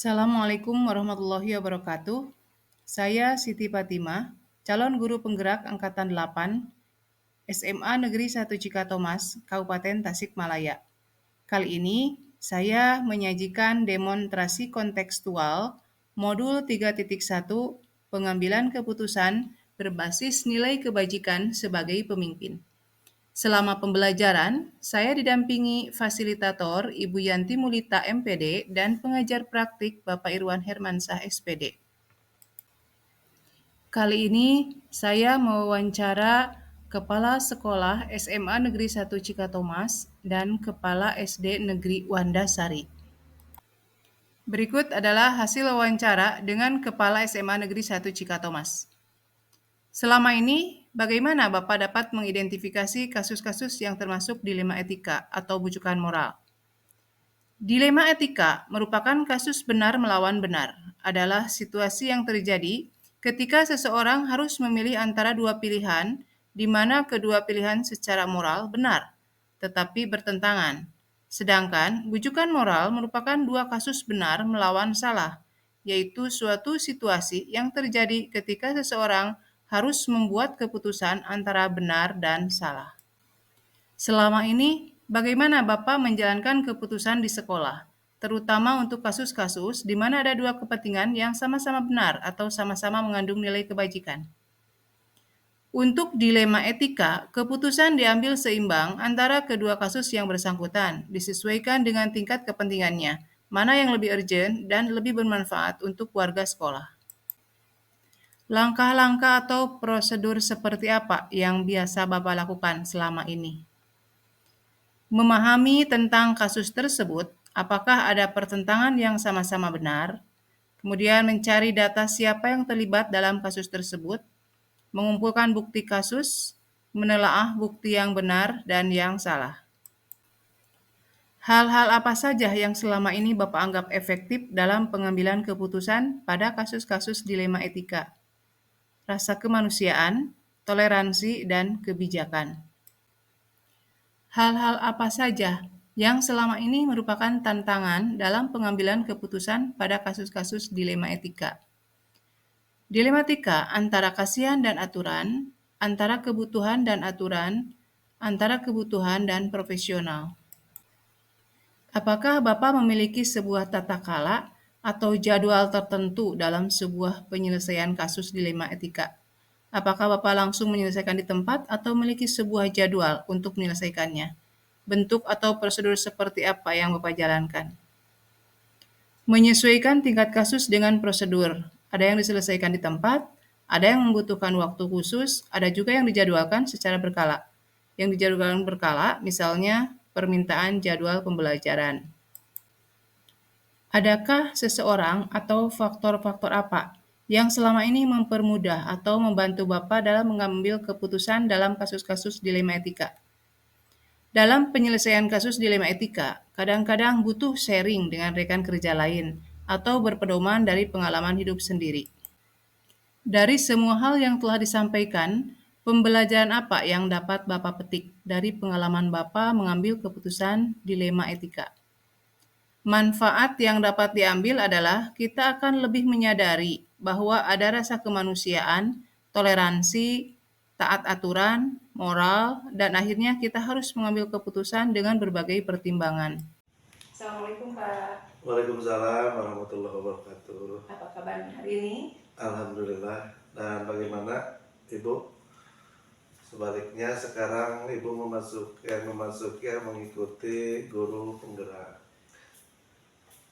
Assalamualaikum warahmatullahi wabarakatuh. Saya Siti Fatimah, calon guru penggerak Angkatan 8, SMA Negeri 1 Cikatomas, Kabupaten Tasikmalaya. Kali ini saya menyajikan demonstrasi kontekstual modul 3.1 pengambilan keputusan berbasis nilai kebajikan sebagai pemimpin. Selama pembelajaran, saya didampingi fasilitator Ibu Yanti Mulita MPD dan pengajar praktik Bapak Irwan Hermansah SPD. Kali ini saya mewawancara Kepala Sekolah SMA Negeri 1 Cikatomas dan Kepala SD Negeri Wandasari. Berikut adalah hasil wawancara dengan Kepala SMA Negeri 1 Cikatomas. Selama ini, bagaimana Bapak dapat mengidentifikasi kasus-kasus yang termasuk dilema etika atau bujukan moral? Dilema etika merupakan kasus benar melawan benar, adalah situasi yang terjadi ketika seseorang harus memilih antara dua pilihan, di mana kedua pilihan secara moral benar, tetapi bertentangan. Sedangkan bujukan moral merupakan dua kasus benar melawan salah, yaitu suatu situasi yang terjadi ketika seseorang harus membuat keputusan antara benar dan salah. Selama ini, bagaimana Bapak menjalankan keputusan di sekolah, terutama untuk kasus-kasus di mana ada dua kepentingan yang sama-sama benar atau sama-sama mengandung nilai kebajikan? Untuk dilema etika, keputusan diambil seimbang antara kedua kasus yang bersangkutan, disesuaikan dengan tingkat kepentingannya, mana yang lebih urgent dan lebih bermanfaat untuk warga sekolah. Langkah-langkah atau prosedur seperti apa yang biasa Bapak lakukan selama ini? Memahami tentang kasus tersebut, apakah ada pertentangan yang sama-sama benar, kemudian mencari data siapa yang terlibat dalam kasus tersebut, mengumpulkan bukti kasus, menelaah bukti yang benar dan yang salah. Hal-hal apa saja yang selama ini Bapak anggap efektif dalam pengambilan keputusan pada kasus-kasus dilema etika? Rasa kemanusiaan, toleransi, dan kebijakan. Hal-hal apa saja yang selama ini merupakan tantangan dalam pengambilan keputusan pada kasus-kasus dilema etika? Dilematika antara kasihan dan aturan, antara kebutuhan dan aturan, antara kebutuhan dan profesional. Apakah Bapak memiliki sebuah tata kala atau jadwal tertentu dalam sebuah penyelesaian kasus dilema etika? Apakah Bapak langsung menyelesaikan di tempat atau memiliki sebuah jadwal untuk menyelesaikannya? Bentuk atau prosedur seperti apa yang Bapak jalankan? Menyesuaikan tingkat kasus dengan prosedur. Ada yang diselesaikan di tempat, ada yang membutuhkan waktu khusus, ada juga yang dijadwalkan secara berkala. Yang dijadwalkan berkala, misalnya permintaan jadwal pembelajaran. Adakah seseorang atau faktor-faktor apa yang selama ini mempermudah atau membantu Bapak dalam mengambil keputusan dalam kasus-kasus dilema etika? Dalam penyelesaian kasus dilema etika, kadang-kadang butuh sharing dengan rekan kerja lain atau berpedoman dari pengalaman hidup sendiri. Dari semua hal yang telah disampaikan, pembelajaran apa yang dapat Bapak petik dari pengalaman Bapak mengambil keputusan dilema etika? Manfaat yang dapat diambil adalah kita akan lebih menyadari bahwa ada rasa kemanusiaan, toleransi, taat aturan, moral, dan akhirnya kita harus mengambil keputusan dengan berbagai pertimbangan. Assalamualaikum Pak. Waalaikumsalam warahmatullahi wabarakatuh. Apa kabarnya hari ini? Alhamdulillah. Dan bagaimana Ibu? Sebaliknya sekarang Ibu mengikuti guru penggerak.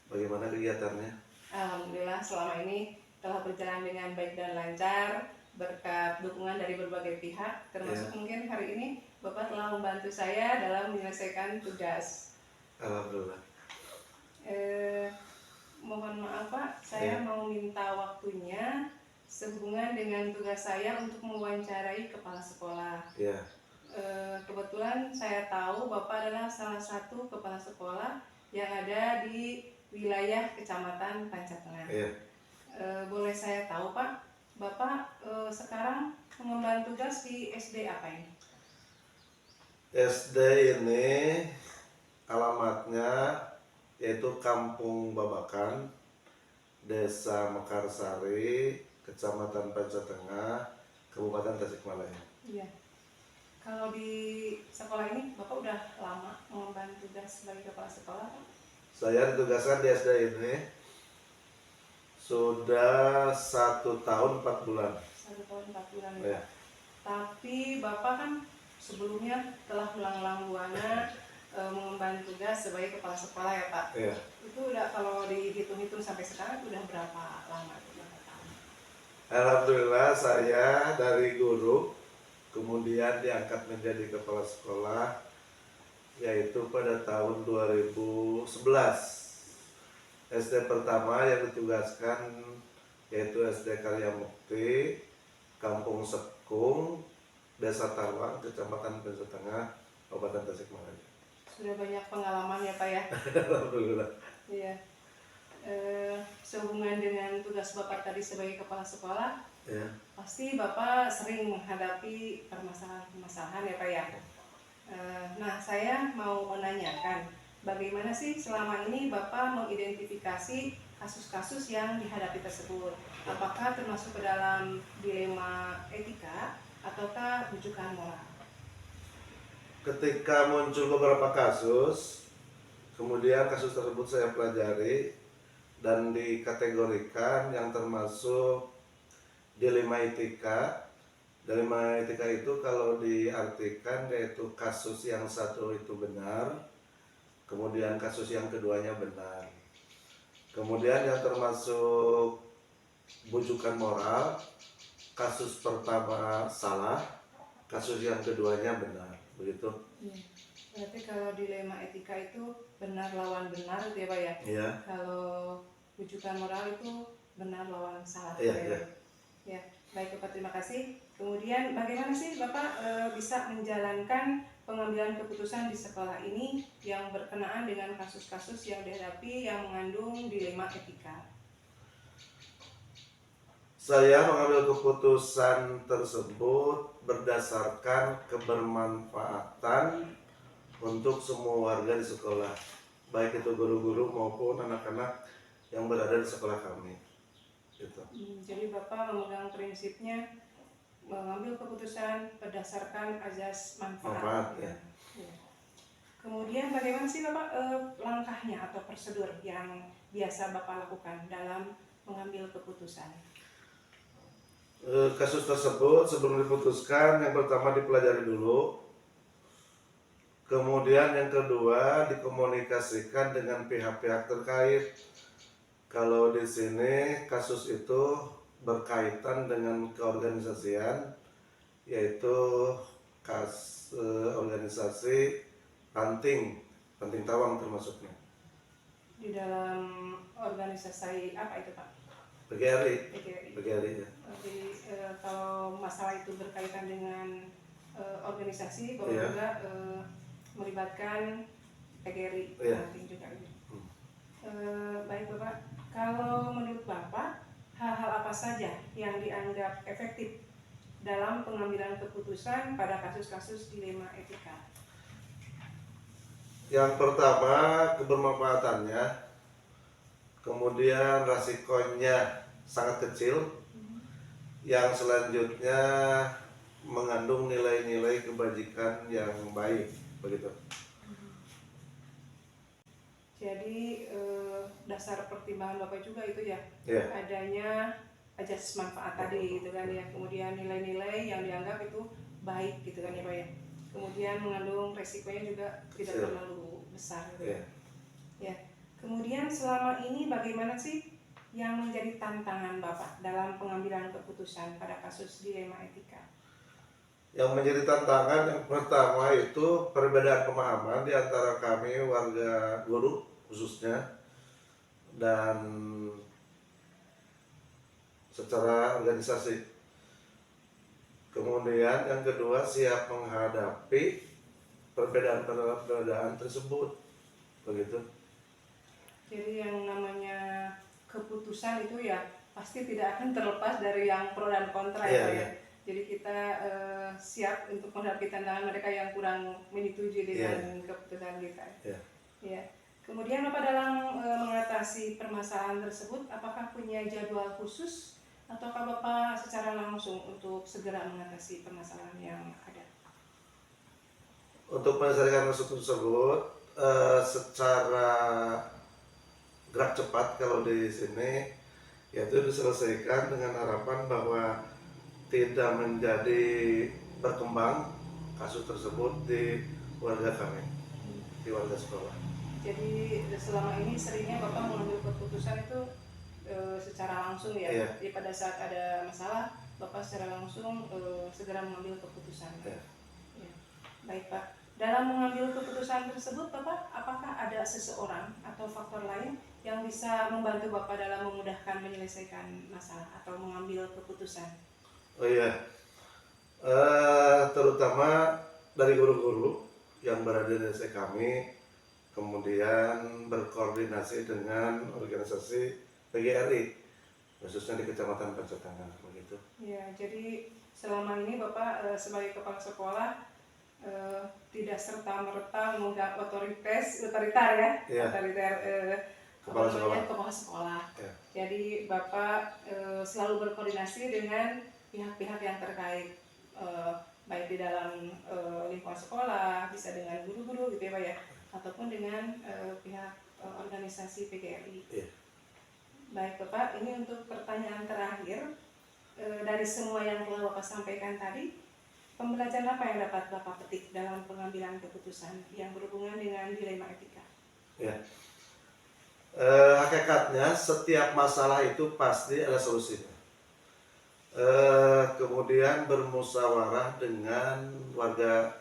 Bagaimana kegiatannya? Alhamdulillah selama ini telah berjalan dengan baik dan lancar berkat dukungan dari berbagai pihak, termasuk mungkin hari ini Bapak telah membantu saya dalam menyelesaikan tugas. Alhamdulillah. Mohon maaf Pak, saya mau minta waktunya sehubungan dengan tugas saya untuk mewawancarai kepala sekolah. Kebetulan saya tahu Bapak adalah salah satu kepala sekolah yang ada di wilayah Kecamatan Pancatengah. Boleh saya tahu Pak, Bapak sekarang mengemban tugas di SD apa ini? SD ini alamatnya yaitu Kampung Babakan, Desa Mekarsari, Kecamatan Pancatengah, Kabupaten Tasikmalaya. Iya. Kalau di sekolah ini Bapak udah lama mengemban tugas sebagai kepala sekolah, Pak? Saya ditugaskan di SD ini sudah 1 tahun 4 bulan. 1 tahun 4 bulan ya, Ya. Pak. Tapi Bapak kan sebelumnya telah melanglang buana mengemban tugas sebagai kepala sekolah ya, Pak. Ya. Itu udah kalau dihitung-hitung sampai sekarang udah berapa lama? Berapa tahun? Alhamdulillah saya dari guru kemudian diangkat menjadi kepala sekolah yaitu pada tahun 2011. SD pertama yang ditugaskan yaitu SD Karya Mukti, Kampung Sekung, Desa Tawang, Kecamatan Pancatengah, Kabupaten Tasikmalaya. Sudah banyak pengalaman ya, Pak ya? Alhamdulillah. Iya. Sehubungan dengan tugas Bapak tadi sebagai kepala sekolah, Ya. pasti Bapak sering menghadapi permasalahan-permasalahan ya, Pak ya? Nah, saya mau menanyakan, bagaimana sih selama ini Bapak mengidentifikasi kasus-kasus yang dihadapi tersebut? Apakah termasuk ke dalam dilema etika ataukah rujukan moral? Ketika muncul beberapa kasus, kemudian kasus tersebut saya pelajari dan dikategorikan yang termasuk dilema etika. Dilema etika itu kalau diartikan yaitu kasus yang satu itu benar, kemudian kasus yang keduanya benar. Kemudian yang termasuk bujukan moral, kasus pertama salah, kasus yang keduanya benar, begitu. Berarti kalau dilema etika itu benar lawan benar gitu ya, Pak ya? Iya. Kalau rujukan moral itu benar lawan salah. Iya, ya. iya. Ya, baik Bapak, terima kasih. Kemudian bagaimana sih Bapak bisa menjalankan pengambilan keputusan di sekolah ini yang berkenaan dengan kasus-kasus yang dihadapi yang mengandung dilema etika? Saya mengambil keputusan tersebut berdasarkan kebermanfaatan untuk semua warga di sekolah, baik itu guru-guru maupun anak-anak yang berada di sekolah kami. Gitu. Jadi Bapak memegang prinsipnya mengambil keputusan berdasarkan azas manfaat. Ya. Ya. Kemudian bagaimana sih Bapak langkahnya atau prosedur yang biasa Bapak lakukan dalam mengambil keputusan? Kasus tersebut sebelum diputuskan, yang pertama dipelajari dulu, kemudian yang kedua dikomunikasikan dengan pihak-pihak terkait. Kalau di sini kasus itu berkaitan dengan keorganisasian, yaitu organisasi Panting Tawang termasuknya. Di dalam organisasi apa itu Pak? PGRI. PGRI. Jadi kalau masalah itu berkaitan dengan organisasi, bahwa juga melibatkan PGRI. Panting juga. Baik Bapak, kalau menurut Bapak hal-hal apa saja yang dianggap efektif dalam pengambilan keputusan pada kasus-kasus dilema etika? Yang pertama kebermanfaatannya, kemudian resikonya sangat kecil, yang selanjutnya mengandung nilai-nilai kebajikan yang baik, begitu. Jadi dasar pertimbangan Bapak juga itu ya, adanya azas manfaat tadi gitu kan ya, kemudian nilai-nilai yang dianggap itu baik gitu kan ya Pak ya, kemudian mengandung resikonya juga tidak terlalu besar gitu ya. Ya. Kemudian selama ini bagaimana sih yang menjadi tantangan Bapak dalam pengambilan keputusan pada kasus dilema etika? Yang menjadi tantangan yang pertama itu perbedaan pemahaman di antara kami warga guru khususnya dan secara organisasi. Kemudian yang kedua siap menghadapi perbedaan tersebut, begitu. Jadi yang namanya keputusan itu ya pasti tidak akan terlepas dari yang pro dan kontra ya. Jadi kita siap untuk menghadapi tantangan mereka yang kurang menyetujui dengan keputusan kita. Ya. Kemudian Bapak dalam mengatasi permasalahan tersebut, apakah punya jadwal khusus ataukah Bapak secara langsung untuk segera mengatasi permasalahan yang ada? Untuk menyelesaikan kasus tersebut secara gerak cepat kalau di sini, yaitu diselesaikan dengan harapan bahwa tidak menjadi berkembang kasus tersebut di warga kami, di warga sekolah. Jadi selama ini seringnya Bapak mengambil keputusan itu secara langsung ya? Iya. Jadi pada saat ada masalah, Bapak secara langsung segera mengambil keputusan. Iya. Ya. Baik Pak, dalam mengambil keputusan tersebut Bapak, apakah ada seseorang atau faktor lain yang bisa membantu Bapak dalam memudahkan menyelesaikan masalah atau mengambil keputusan? Oh iya, terutama dari guru-guru yang berada di desa kami, kemudian berkoordinasi dengan organisasi PGRI, khususnya di Kecamatan Pancatangan, begitu. Ya, jadi selama ini Bapak sebagai kepala sekolah tidak serta-merta memegang otoriter ya, Iya. otoriter Kepala sekolah. kepala sekolah. Ya. Jadi Bapak selalu berkoordinasi dengan pihak-pihak yang terkait, baik di dalam lingkungan sekolah, bisa dengan guru-guru gitu ya Pak ya, ataupun dengan pihak organisasi PGRI. Iya. Baik Bapak, ini untuk pertanyaan terakhir. Dari semua yang telah Bapak sampaikan tadi, pembelajaran apa yang dapat Bapak petik dalam pengambilan keputusan yang berhubungan dengan dilema etika? Ya. Hakikatnya setiap masalah itu pasti ada solusinya. Kemudian bermusyawarah dengan warga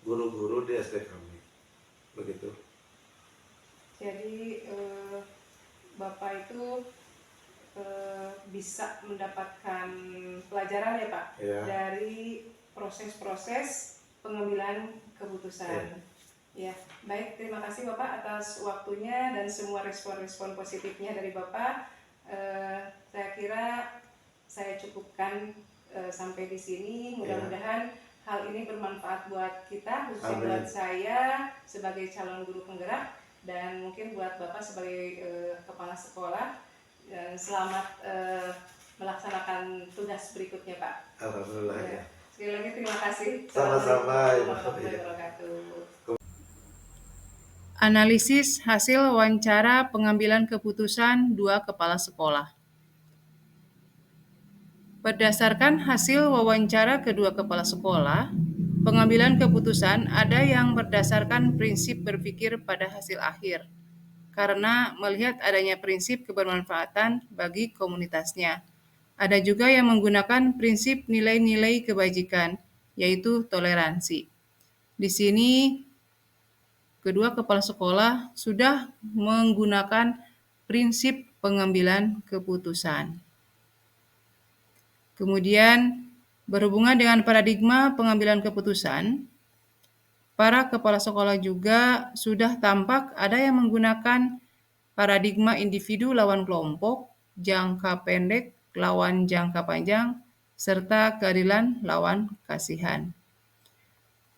guru-guru di SD kami, begitu. Jadi Bapak itu bisa mendapatkan pelajaran ya Pak, Ya. dari proses-proses pengambilan keputusan. Ya, baik, terima kasih Bapak atas waktunya dan semua respon-respon positifnya dari Bapak. Saya kira saya cukupkan sampai di sini. Mudah-mudahan hal ini bermanfaat buat kita, khususnya Amin. buat saya sebagai calon guru penggerak dan mungkin buat Bapak sebagai kepala sekolah. Dan selamat melaksanakan tugas berikutnya Pak. Alhamdulillah ya. Sekali lagi terima kasih. Sama-sama. Warahmatullahi wabarakatuh. Analisis hasil wawancara pengambilan keputusan 2 kepala sekolah. Berdasarkan hasil wawancara kedua kepala sekolah, pengambilan keputusan ada yang berdasarkan prinsip berpikir pada hasil akhir, karena melihat adanya prinsip kebermanfaatan bagi komunitasnya. Ada juga yang menggunakan prinsip nilai-nilai kebajikan, yaitu toleransi. Di sini, kedua kepala sekolah sudah menggunakan prinsip pengambilan keputusan. Kemudian, berhubungan dengan paradigma pengambilan keputusan, para kepala sekolah juga sudah tampak ada yang menggunakan paradigma individu lawan kelompok, jangka pendek lawan jangka panjang, serta keadilan lawan kasihan.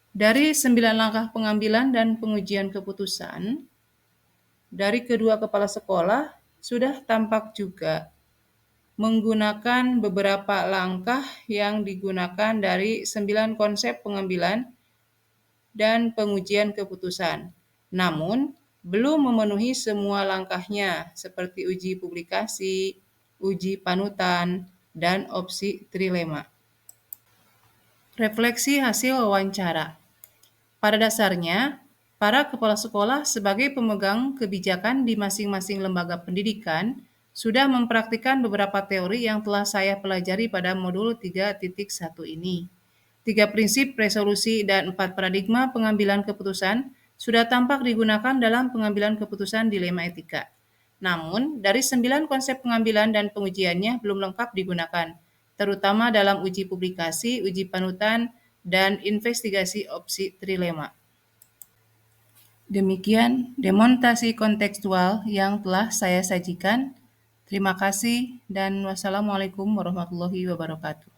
Dari 9 langkah pengambilan dan pengujian keputusan, dari kedua kepala sekolah sudah tampak juga menggunakan beberapa langkah yang digunakan dari 9 konsep pengambilan dan pengujian keputusan. Namun, belum memenuhi semua langkahnya seperti uji publikasi, uji panutan, dan opsi trilema. Refleksi hasil wawancara. Pada dasarnya, para kepala sekolah sebagai pemegang kebijakan di masing-masing lembaga pendidikan sudah mempraktikkan beberapa teori yang telah saya pelajari pada modul 3.1 ini. 3 prinsip resolusi dan 4 paradigma pengambilan keputusan sudah tampak digunakan dalam pengambilan keputusan dilema etika. Namun, dari 9 konsep pengambilan dan pengujiannya belum lengkap digunakan, terutama dalam uji publikasi, uji panutan, dan investigasi opsi trilema. Demikian demonstrasi kontekstual yang telah saya sajikan. Terima kasih dan wassalamualaikum warahmatullahi wabarakatuh.